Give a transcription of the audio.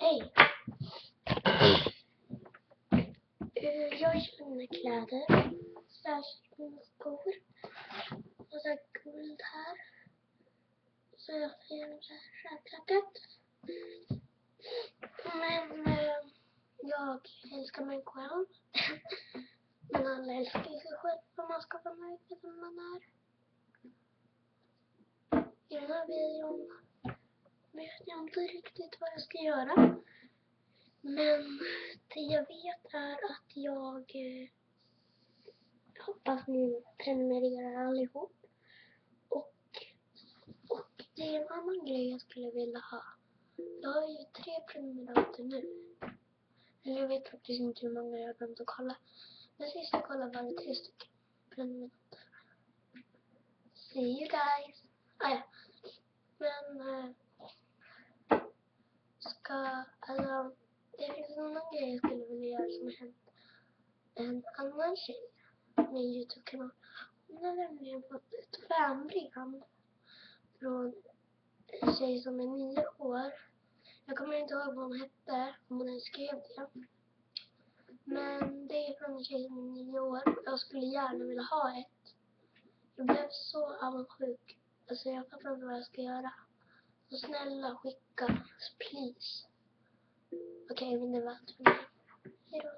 Hej! Jag gör mina kläder. Särskilt mina skor. Och så guld här. Så jag får genom det här skämtracket. Men jag älskar mig själv. Men alla älskar sig själv om man ska vara nöjd med vem man är. I den här videon vet jag inte riktigt vad jag ska göra. Men det jag vet är att jag hoppas ni prenumererar allihop. Och det är en annan grej jag skulle vilja ha. Jag har ju 3 prenumeranter nu. Eller jag vet faktiskt inte hur många jag har glömt att kolla. Men sist jag kollade var det 3 stycken prenumeranter. See you guys! Ja. Men alltså, det finns en annan grej jag skulle vilja göra som har hänt en annan tjej med YouTube-kanal. Hon har nämligen fått ett fanbrev från en tjej som är 9 år. Jag kommer inte ihåg vad hon hette, om hon skrev det. Men det är från en tjej som är 9 år. Jag skulle gärna vilja ha ett. Jag blev så avundsjuk. Alltså jag fattar inte vad jag ska göra. Så snälla skicka, please. Okej, men det var allt för mig. Hejdå.